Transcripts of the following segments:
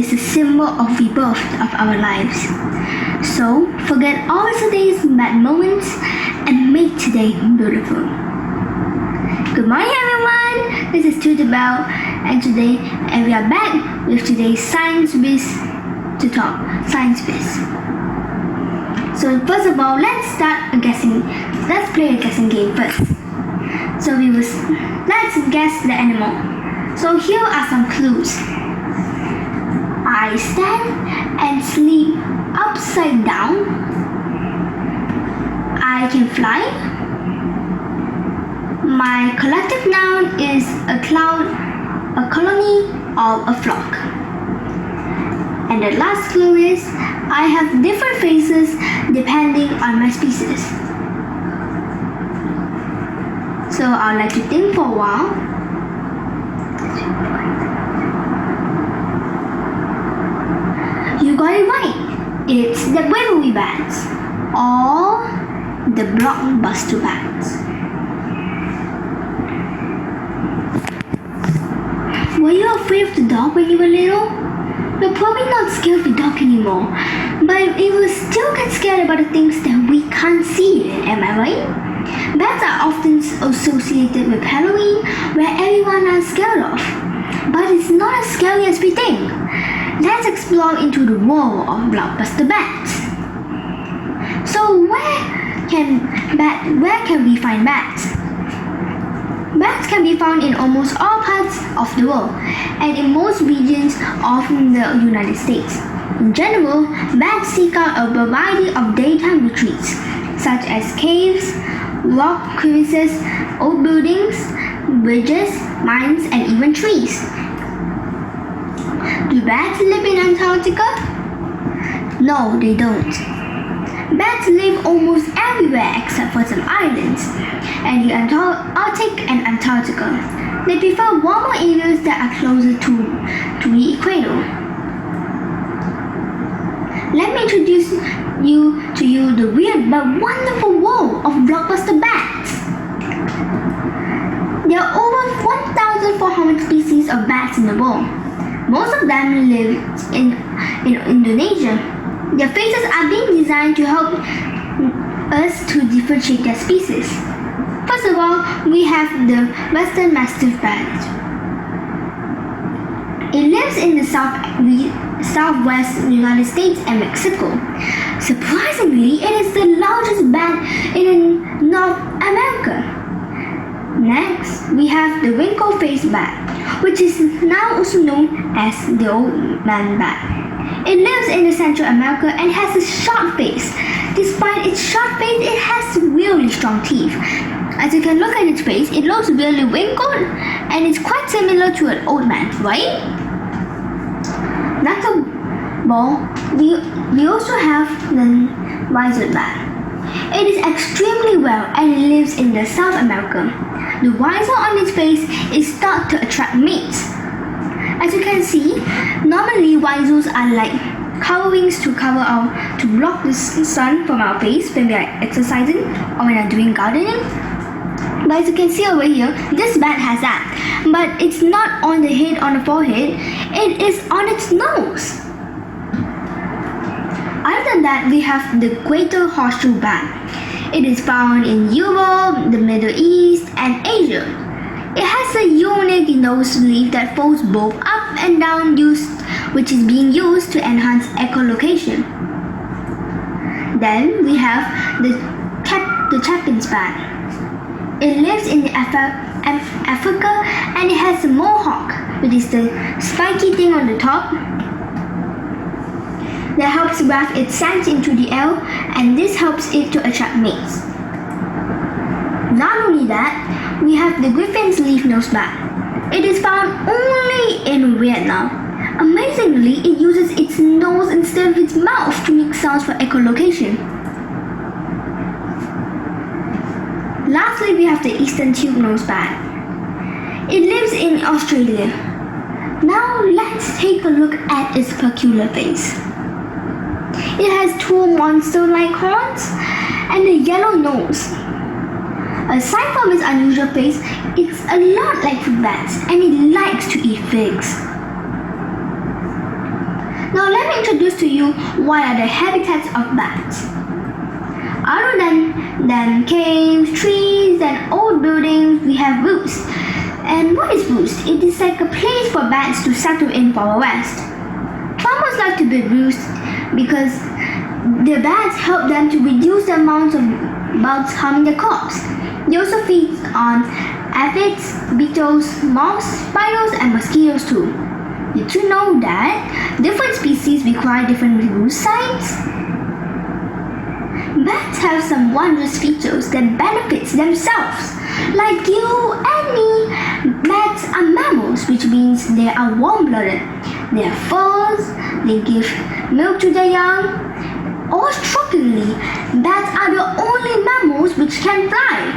is a symbol of rebirth of our lives. So forget all today's bad moments and make today beautiful. Good morning everyone, this is Superpowers and we are back with today's Science WhiZz to talk. Science WhiZz. So first of all, let's play a guessing game first. So let's guess the animal. So here are some clues. I stand and sleep upside down. I can fly. My collective noun is a cloud, a colony, or a flock. And the last clue is I have different faces depending on my species. So I'll let you think for a while. You got it right. It's the WhiZz bats or the Blockbuster bats. Were you afraid of the dog when you were little? You're probably not scared of the dog anymore, but you will still get scared about the things that we can't see, am I right? Bats are often associated with Halloween, where everyone is scared of. But it's not as scary as we think. Let's explore into the world of Blockbuster bats. So where can we find bats? Bats can be found in almost all parts of the world and in most regions of the United States. In general, bats seek out a variety of daytime retreats, such as caves, rock crevices, old buildings, bridges, mines, and even trees. Do bats live in Antarctica? No, they don't. Bats live almost everywhere except for some islands, and the Arctic and Antarctica. They prefer warmer areas that are closer to the equator. Let me introduce to you the weird but wonderful world of Blockbuster bats. There are over 1,400 species of bats in the world. Most of them live in Indonesia. Their faces are being designed to help us to differentiate their species. First of all, we have the Western Mastiff bat. It lives in the southwest United States and Mexico. Surprisingly, it is the largest bat in North America. Next, we have the wrinkle-faced bat, which is now also known as the old man bat. It lives in Central America and has a short face. Despite its short face, it has really strong teeth. As you can look at its face, it looks really wrinkled and it's quite similar to an old man, right? Next of all, we also have the WhiZz bat. It is extremely rare and lives in South America. The visor on its face is thought to attract mates. As you can see, normally visors are like coverings to block the sun from our face when we are exercising or when we are doing gardening. But as you can see over here, this bat has that. But it's not on the head, on the forehead, it is on its nose. Other than that, we have the greater horseshoe bat. It is found in Europe, the Middle East, and Asia. It has a unique nose leaf that folds both up and down, which is being used to enhance echolocation. Then we have the Chapin's bat. It lives in Africa and it has a mohawk, which is the spiky thing on the top that helps waft its scent into the air, and this helps it to attract mates. Not only that, we have the Griffin's leaf-nosed bat. It is found only in Vietnam. Amazingly, it uses its nose instead of its mouth to make sounds for echolocation. Lastly, we have the Eastern tube-nosed bat. It lives in Australia. Now let's take a look at its peculiar face. It has two monster-like horns and a yellow nose. Aside from its unusual face, it's a lot like fruit bats and it likes to eat figs. Now let me introduce to you what are the habitats of bats. Other than caves, trees, and old buildings, we have roosts. And what is roost? It is like a place for bats to settle in for a rest. Farmers like to build roosts because the bats help them to reduce the amount of bugs harming their crops. They also feed on aphids, beetles, moths, spiders, and mosquitoes too. Did you know that different species require different roost sites? Bats have some wondrous features that benefits themselves. Like you and me, bats are mammals, which means they are warm-blooded. They have furs, they give milk to their young. Or shockingly, bats are the only mammals which can fly.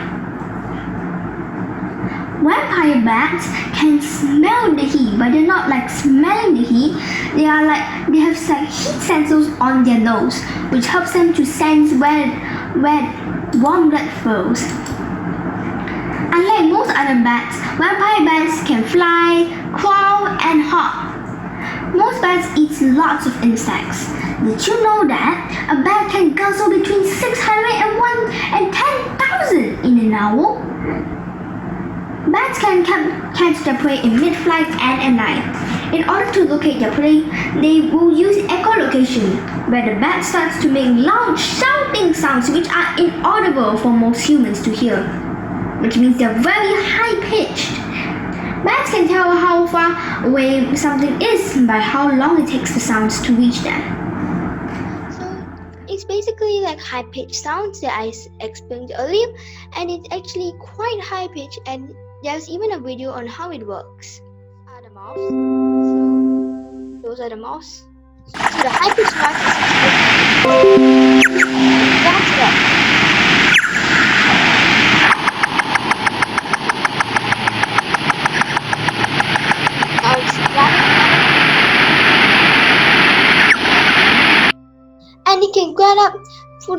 Vampire bats can smell the heat, but they're not like smelling the heat. They have like heat sensors on their nose, which helps them to sense where warm blood flows. Unlike most other bats, vampire bats can fly, crawl, and hop. Most bats eat lots of insects. Did you know that a bat can guzzle between 601 and 10,000 in an hour? Bats can catch their prey in mid-flight and at night. In order to locate their prey, they will use echolocation, where the bat starts to make loud shouting sounds which are inaudible for most humans to hear, which means they're very high-pitched. Bats can tell how far away something is by how long it takes the sounds to reach them. So it's basically like high-pitched sounds that I explained earlier, and it's actually quite high-pitched, and there's even a video on how it works. Are the mouse. So those are the mouse. So the high-pitched noise is that's it. And it can grab up for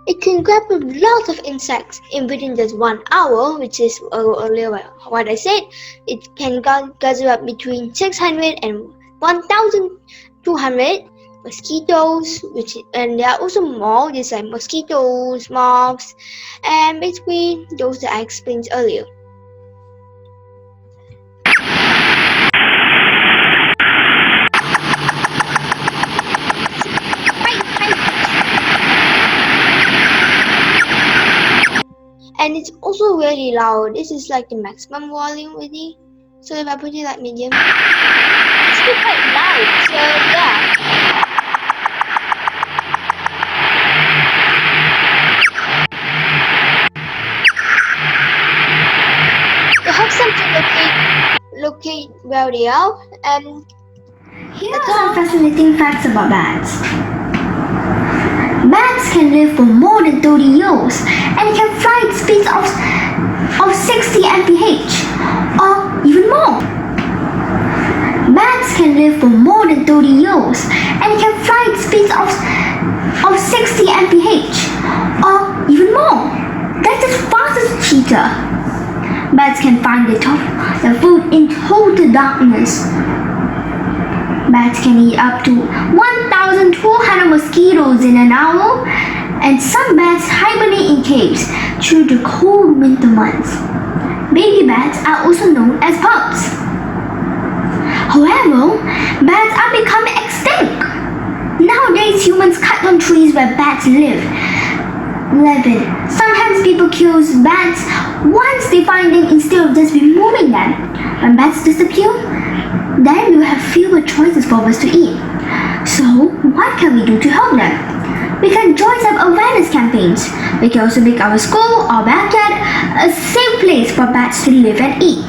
it can grab up lots of insects in within just 1 hour, which is earlier what I said. It can gather up between 600 and 1,200 mosquitoes, and there are also more. There's like mosquitoes, moths, and basically those that I explained earlier. And it's also really loud. This is like the maximum volume really. So if I put it like medium, it's still quite loud. So yeah. It helps them to locate where they are. And here are some fascinating facts about bats. Bats can live for more than 30 years and can fly at speeds of 60 mph or even more. Bats can live for more than 30 years and can fly at speeds of 60 mph or even more. That's as fast as a cheetah. Bats can find their food in total darkness. Bats can eat up to 1,200 mosquitoes in an hour, and some bats hibernate in caves through the cold winter months. Baby bats are also known as pups. However, bats are becoming extinct. Nowadays, humans cut down trees where bats live in. Sometimes people kill bats once they find them instead of just removing them. When bats disappear, then we will have fewer choices for us to eat. So, what can we do to help them? We can join some awareness campaigns. We can also make our school or backyard a safe place for bats to live and eat.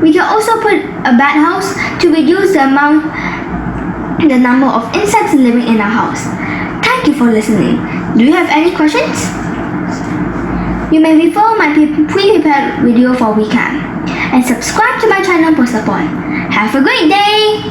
We can also put a bat house to reduce the number of insects living in our house. Thank you for listening. Do you have any questions? You may refer my pre-prepared video for WhiZz and subscribe to my channel for support. Have a great day!